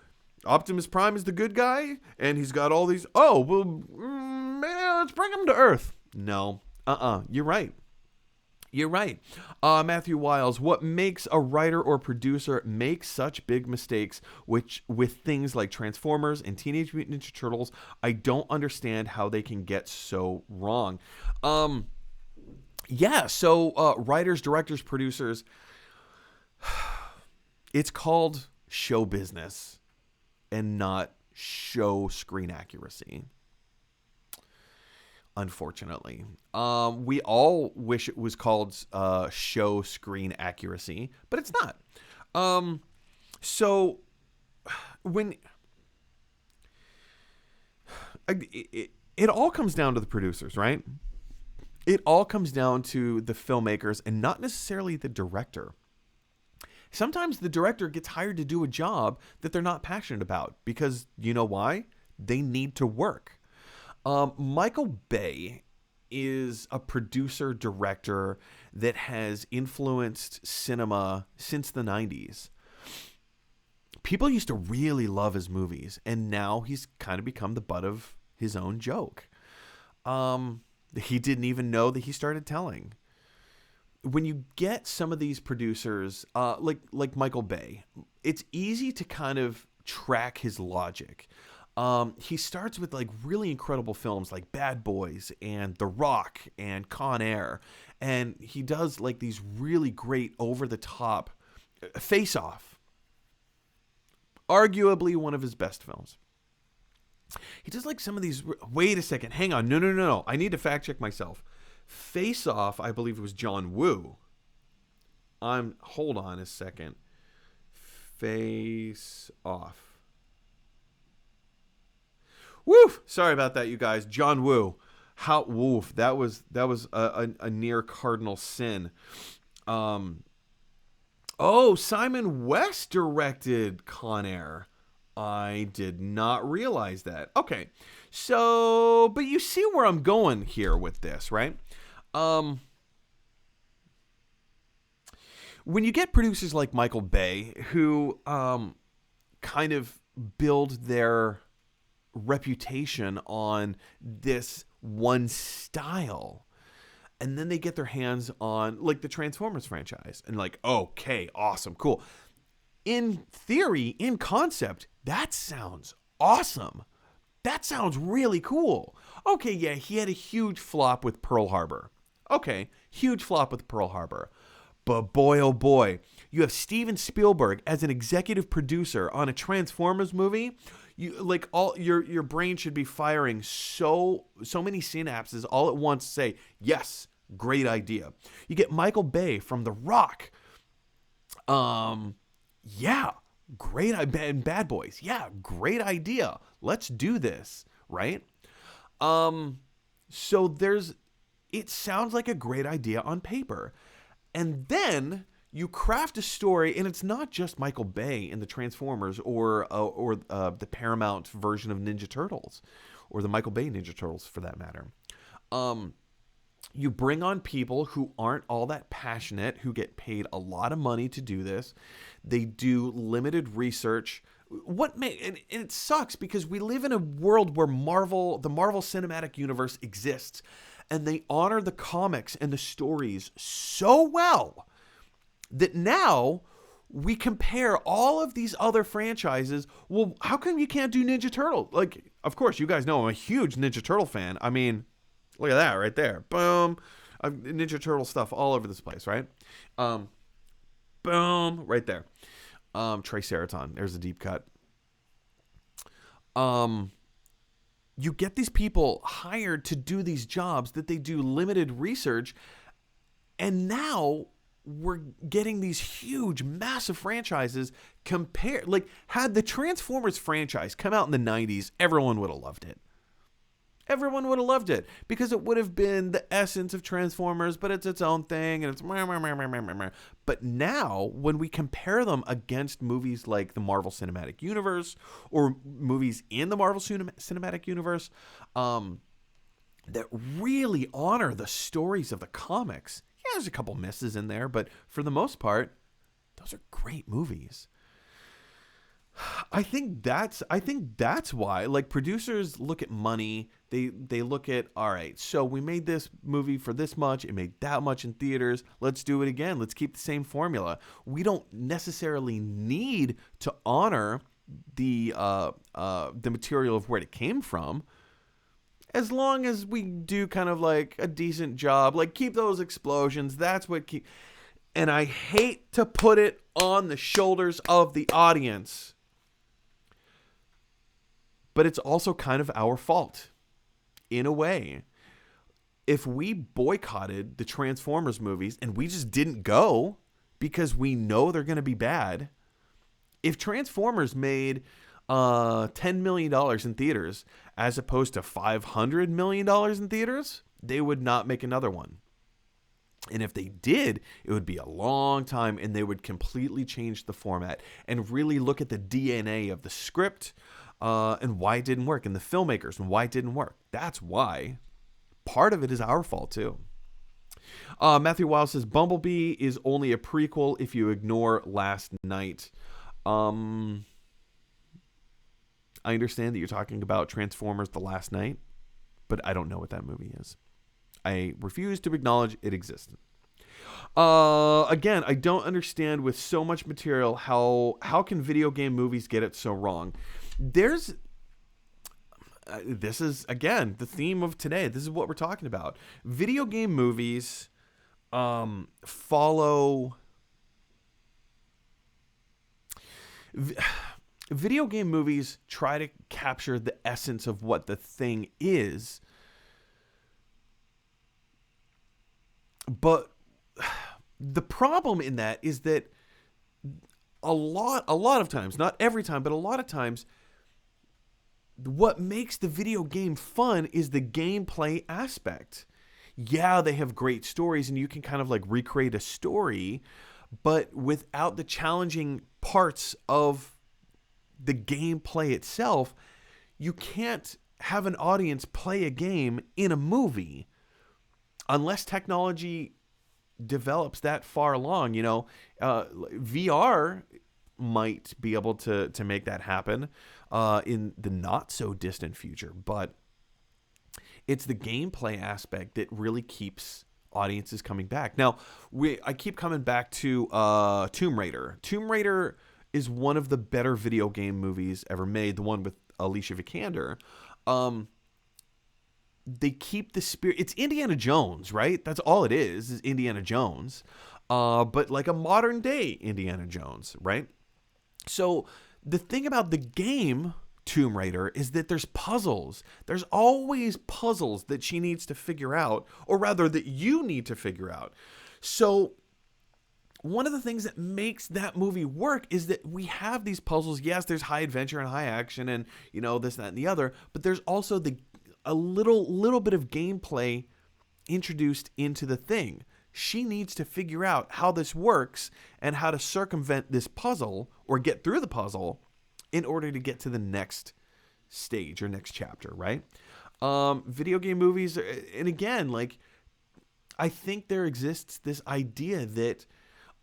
Optimus Prime is the good guy and he's got all these. Oh, well, man, let's bring him to Earth. No, you're right. You're right. Matthew Wiles, what makes a writer or producer make such big mistakes with things like Transformers and Teenage Mutant Ninja Turtles? I don't understand how they can get so wrong. So writers, directors, producers, it's called show business and not show screen accuracy. Unfortunately, we all wish it was called show screen accuracy, but it's not. So when it all comes down to the producers, right? It all comes down to the filmmakers and not necessarily the director. Sometimes the director gets hired to do a job that they're not passionate about because you know why? They need to work. Michael Bay is a producer director that has influenced cinema since the 90s. People used to really love his movies, and now he's kind of become the butt of his own joke. He didn't even know that he started telling. When you get some of these producers, like Michael Bay, it's easy to kind of track his logic. He starts with like really incredible films like Bad Boys and The Rock and Con Air. And he does like these really great over the top Face Off. Arguably one of his best films. He does like some of these. Wait a second. Hang on. No. I need to fact check myself. Face Off, I believe it was John Woo. Hold on a second. Face Off. Woof! Sorry about that, you guys. John Woo. That was a near cardinal sin. Simon West directed Con Air. I did not realize that. Okay. So, but you see where I'm going here with this, right? When you get producers like Michael Bay who kind of build their reputation on this one style, and then they get their hands on like the Transformers franchise and like, okay, awesome, cool. In theory, in concept, that sounds awesome. That sounds really cool. Okay, yeah, he had a huge flop with Pearl Harbor. Okay, huge flop with Pearl Harbor. But boy, oh boy, you have Steven Spielberg as an executive producer on a Transformers movie. You like all your brain should be firing so many synapses all at once to say, yes, great idea. You get Michael Bay from The Rock. Yeah, great idea. Bad Boys. Yeah, great idea. Let's do this, right? So it sounds like a great idea on paper. And then you craft a story, and it's not just Michael Bay in the Transformers or the Paramount version of Ninja Turtles, or the Michael Bay Ninja Turtles for that matter. You bring on people who aren't all that passionate, who get paid a lot of money to do this. They do limited research. And it sucks because we live in a world where the Marvel Cinematic Universe exists, and they honor the comics and the stories so well that now we compare all of these other franchises. Well, how come you can't do Ninja Turtle? Like, of course, you guys know I'm a huge Ninja Turtle fan. I mean, look at that right there. Boom. Ninja Turtle stuff all over this place, right? Boom. Right there. Triceraton. There's a deep cut. you get these people hired to do these jobs that they do limited research, and now we're getting these huge, massive franchises compared. Like, had the Transformers franchise come out in the 90s, everyone would have loved it. Everyone would have loved it because it would have been the essence of Transformers, but it's its own thing, and it's but now when we compare them against movies like the Marvel Cinematic Universe or movies in the Marvel Cinematic Universe that really honor the stories of the comics, yeah, there's a couple misses in there, but for the most part, those are great movies. I think that's why, like, producers look at money. They look at, all right, so we made this movie for this much. It made that much in theaters. Let's do it again. Let's keep the same formula. We don't necessarily need to honor the material of where it came from, as long as we do kind of like a decent job. Like, keep those explosions. That's what keep. And I hate to put it on the shoulders of the audience, but it's also kind of our fault, in a way. If we boycotted the Transformers movies and we just didn't go because we know they're going to be bad, if Transformers made $10 million in theaters as opposed to $500 million in theaters, they would not make another one. And if they did, it would be a long time, and they would completely change the format and really look at the DNA of the script, and why it didn't work, and the filmmakers and why it didn't work. That's why. Part of it is our fault too. Matthew Wiles says Bumblebee is only a prequel if you ignore Last Night. I understand that you're talking about Transformers The Last Night, but I don't know what that movie is. I refuse to acknowledge it existed. Again, I don't understand, with so much material, how can video game movies get it so wrong? This is, again, the theme of today. This is what we're talking about. Video game movies follow... Video game movies try to capture the essence of what the thing is, but the problem in that is that a lot of times, not every time, but a lot of times, what makes the video game fun is the gameplay aspect. Yeah, they have great stories and you can kind of like recreate a story, but without the challenging parts of the gameplay itself, you can't have an audience play a game in a movie unless technology develops that far along. You know, VR might be able to make that happen in the not so distant future, but it's the gameplay aspect that really keeps audiences coming back. Now, I keep coming back to Tomb Raider. Tomb Raider is one of the better video game movies ever made, the one with Alicia Vikander. They keep the spirit. It's Indiana Jones, right? That's all it is Indiana Jones. But like a modern day Indiana Jones, right? So the thing about the game Tomb Raider is that there's puzzles. There's always puzzles that she needs to figure out, or rather that you need to figure out. So one of the things that makes that movie work is that we have these puzzles. Yes, there's high adventure and high action and, you know, this, that, and the other, but there's also a little bit of gameplay introduced into the thing. She needs to figure out how this works and how to circumvent this puzzle or get through the puzzle in order to get to the next stage or next chapter, right? Video game movies, and again, like, I think there exists this idea that,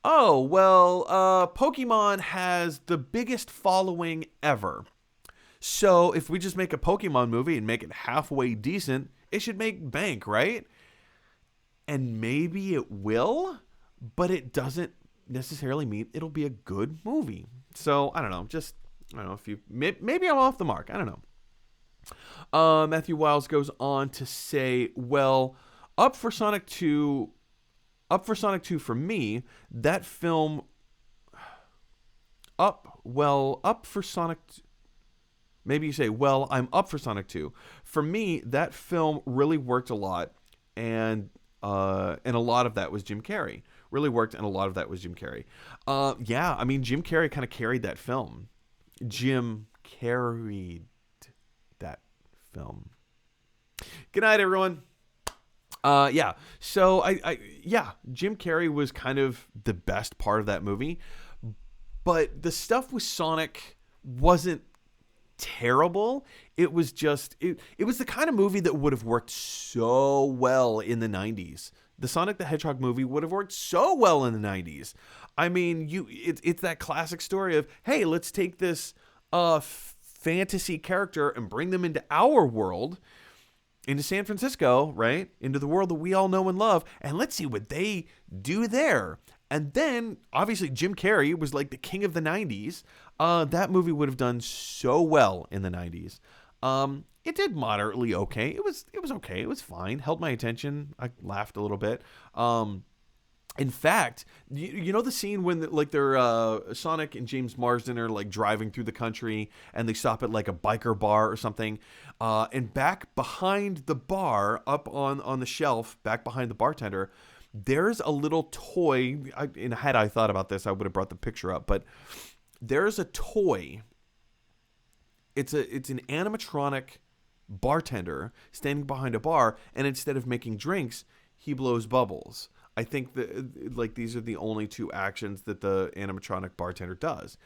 oh, well, Pokemon has the biggest following ever. So if we just make a Pokemon movie and make it halfway decent, it should make bank, right? And maybe it will, but it doesn't necessarily mean it'll be a good movie. So I don't know. If you maybe I'm off the mark. I don't know. Matthew Wiles goes on to say, well, up for Sonic 2 for me, that film up for Sonic Maybe you say, well, I'm up for Sonic 2. For me, that film really worked a lot, and a lot of that was Jim Carrey. Really worked, and a lot of that was Jim Carrey. Yeah, I mean, Jim Carrey kind of carried that film. Jim carried that film. Good night, everyone. Yeah. So Jim Carrey was kind of the best part of that movie, but the stuff with Sonic wasn't terrible. It was just it was the kind of movie that would have worked so well in the 90s. The Sonic the Hedgehog movie would have worked so well in the 90s. I mean, it's that classic story of, hey, let's take this fantasy character and bring them into our world, into San Francisco, right? Into the world that we all know and love, and let's see what they do there. And then, obviously, Jim Carrey was like the king of the 90s. That movie would have done so well in the 90s. It did moderately okay. It was okay. It was fine. Held my attention. I laughed a little bit. In fact, you know the scene when they're Sonic and James Marsden are like driving through the country and they stop at like a biker bar or something, and back behind the bar, up on the shelf, back behind the bartender, there's a little toy. Had I thought about this, I would have brought the picture up, but there's a toy. It's an animatronic bartender standing behind a bar, and instead of making drinks, he blows bubbles. I think that like these are the only two actions that the animatronic bartender does.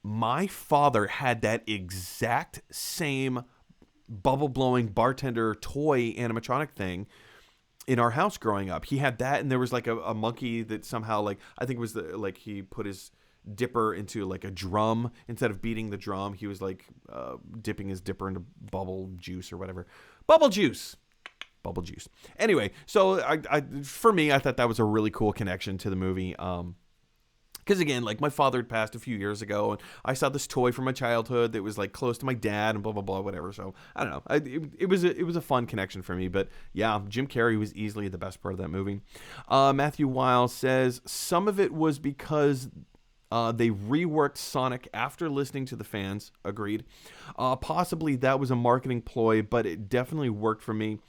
My father had that exact same bubble blowing bartender toy animatronic thing in our house growing up. He had that, and there was like a monkey that somehow, like, I think it was he put his dipper into like a drum. Instead of beating the drum, he was like dipping his dipper into bubble juice or whatever. Bubble juice. Anyway, so for me, I thought that was a really cool connection to the movie. Because again, like, my father had passed a few years ago, and I saw this toy from my childhood that was like close to my dad, and blah blah blah, whatever. So I don't know. It was a fun connection for me. But yeah, Jim Carrey was easily the best part of that movie. Matthew Weil says some of it was because they reworked Sonic after listening to the fans. Agreed. Possibly that was a marketing ploy, but it definitely worked for me.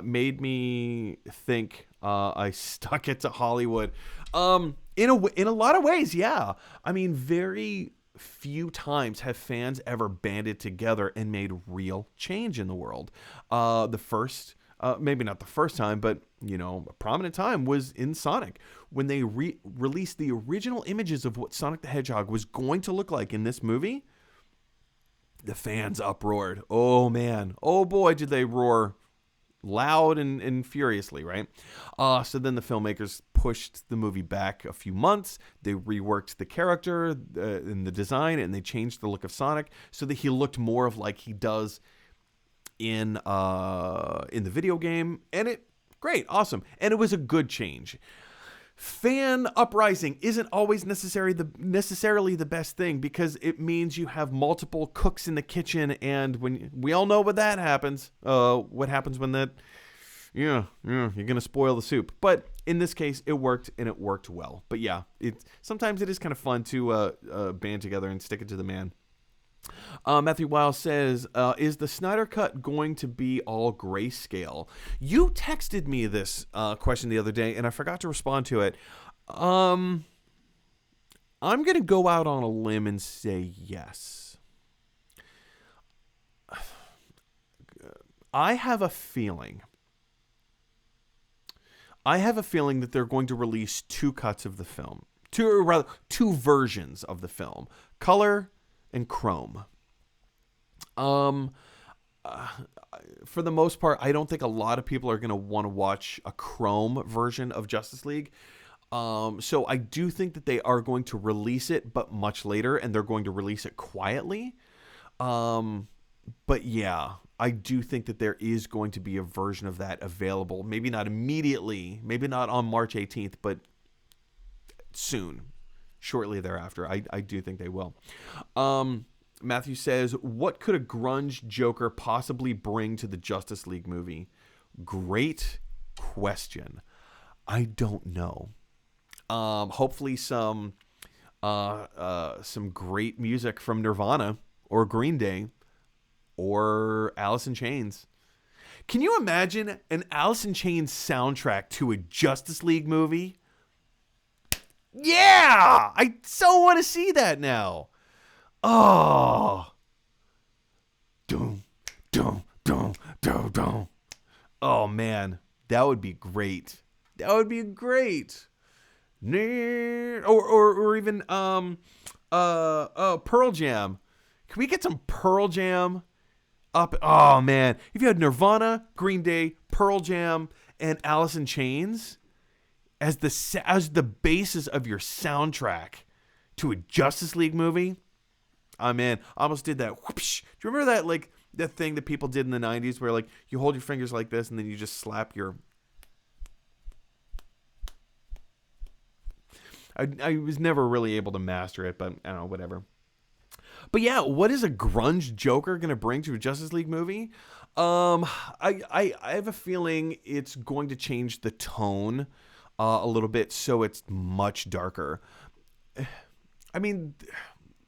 Made me think I stuck it to Hollywood. In a lot of ways, yeah. I mean, very few times have fans ever banded together and made real change in the world. The first, maybe not the first time, but a prominent time was in Sonic when they released the original images of what Sonic the Hedgehog was going to look like in this movie. The fans uproared. Oh man, oh boy, did they roar loud and furiously, right? So then the filmmakers pushed the movie back a few months. They reworked the character and the design, and they changed the look of Sonic so that he looked more of like he does in the video game. And great, awesome. And it was a good change. Fan uprising isn't always necessarily the best thing, because it means you have multiple cooks in the kitchen, and when we all know what that happens, what happens when that, you're gonna spoil the soup. But in this case, it worked, and it worked well. But yeah, sometimes it is kind of fun to band together and stick it to the man. Matthew Weil says, is the Snyder Cut going to be all grayscale? You texted me this question the other day, and I forgot to respond to it. I'm going to go out on a limb and say yes. I have a feeling that they're going to release two cuts of the film. Two versions of the film. Color and chrome. For the most part, I don't think a lot of people are going to want to watch a chrome version of Justice League. So I do think that they are going to release it, but much later, and they're going to release it quietly. But yeah, I do think that there is going to be a version of that available. Maybe not immediately, maybe not on March 18th, but soon. Shortly thereafter. I do think they will. Matthew says, what could a grunge Joker possibly bring to the Justice League movie? Great question. I don't know. Hopefully some great music from Nirvana or Green Day or Alice in Chains. Can you imagine an Alice in Chains soundtrack to a Justice League movie? Yeah! I so want to see that now. Oh. Dum, dum, dum, dum, dum. Oh, man. That would be great. That would be great. Or even Pearl Jam. Can we get some Pearl Jam up? Oh, man. If you had Nirvana, Green Day, Pearl Jam, and Alice in Chains as the basis of your soundtrack to a Justice League movie, I'm in. I almost did that. Whoopsh. Do you remember that, like, that thing that people did in the 90s where, like, you hold your fingers like this and then you just slap your... I was never really able to master it, but I don't know, whatever. But yeah, what is a grunge Joker going to bring to a Justice League movie? I have a feeling it's going to change the tone a little bit, so it's much darker. I mean,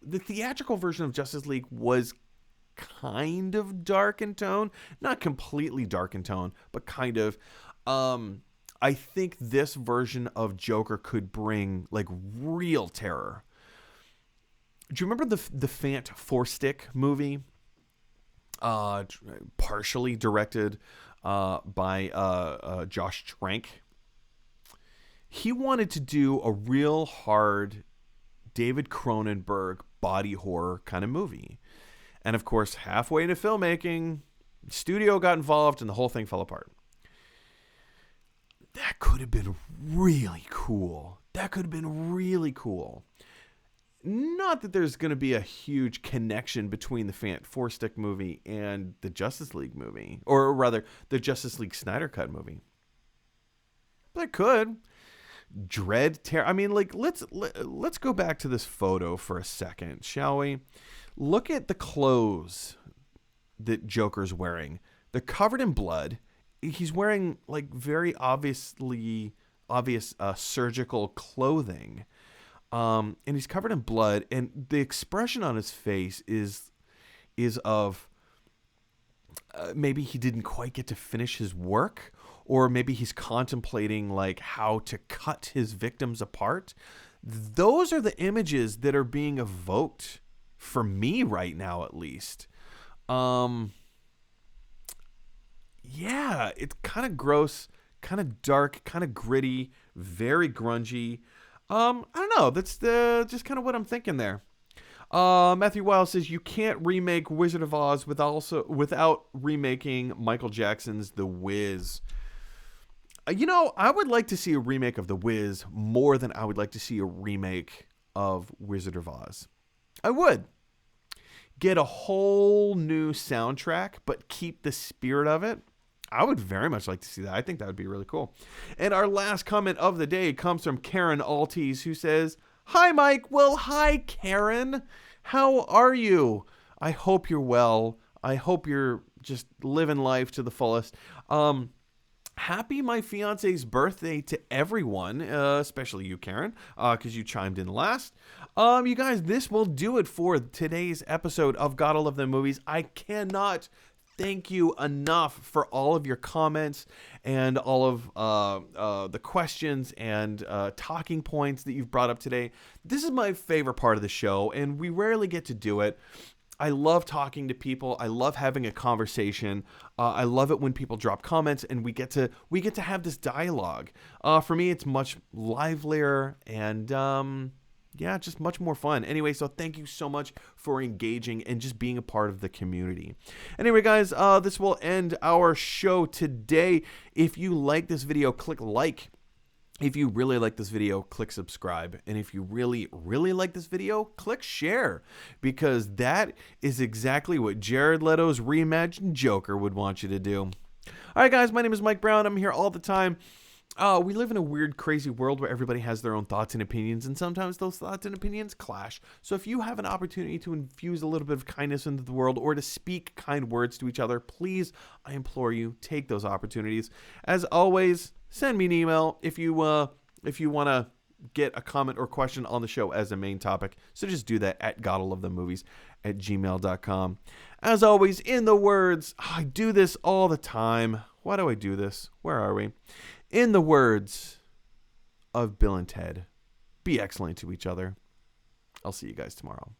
the theatrical version of Justice League was kind of dark in tone. Not completely dark in tone, but kind of. I think this version of Joker could bring, like, real terror. Do you remember the Fant Four-Stick movie? Partially directed by Josh Trank. He wanted to do a real hard David Cronenberg body horror kind of movie. And, of course, halfway into filmmaking, studio got involved and the whole thing fell apart. That could have been really cool. That could have been really cool. Not that there's going to be a huge connection between the Fant Four-Stick movie and the Justice League movie. Or rather, the Justice League Snyder Cut movie. But it could. Dread terror. I mean, like, let's go back to this photo for a second, shall we? Look at the clothes that Joker's wearing. They're covered in blood. He's wearing, like, very obvious surgical clothing. And he's covered in blood, and the expression on his face is of maybe he didn't quite get to finish his work, or maybe he's contemplating, like, how to cut his victims apart. Those are the images that are being evoked for me right now, at least. Yeah, it's kind of gross, kind of dark, kind of gritty, very grungy. I don't know. That's just kind of what I'm thinking there. Matthew Weil says you can't remake Wizard of Oz without remaking Michael Jackson's The Wiz. I would like to see a remake of The Wiz more than I would like to see a remake of Wizard of Oz. I would. Get a whole new soundtrack, but keep the spirit of it. I would very much like to see that. I think that would be really cool. And our last comment of the day comes from Karen Alties, who says, "Hi, Mike." Well, hi, Karen. How are you? I hope you're well. I hope you're just living life to the fullest. Happy my fiance's birthday to everyone, especially you, Karen, because you chimed in last. You guys, this will do it for today's episode of Gotta Love Them Movies. I cannot thank you enough for all of your comments and all of the questions and talking points that you've brought up today. This is my favorite part of the show, and we rarely get to do it. I love talking to people. I love having a conversation. I love it when people drop comments and we get to have this dialogue. For me, it's much livelier and just much more fun. Anyway, so thank you so much for engaging and just being a part of the community. Anyway, guys, this will end our show today. If you like this video, click like. If you really like this video, click subscribe. And if you really, really like this video, click share. Because that is exactly what Jared Leto's reimagined Joker would want you to do. All right, guys, my name is Mike Brown. I'm here all the time. We live in a weird, crazy world where everybody has their own thoughts and opinions, and sometimes those thoughts and opinions clash. So if you have an opportunity to infuse a little bit of kindness into the world or to speak kind words to each other, please, I implore you, take those opportunities. As always, send me an email if you want to get a comment or question on the show as a main topic. So just do that at gottalovethemmovies@gmail.com. As always, in the words, I do this all the time. Why do I do this? Where are we? In the words of Bill and Ted, be excellent to each other. I'll see you guys tomorrow.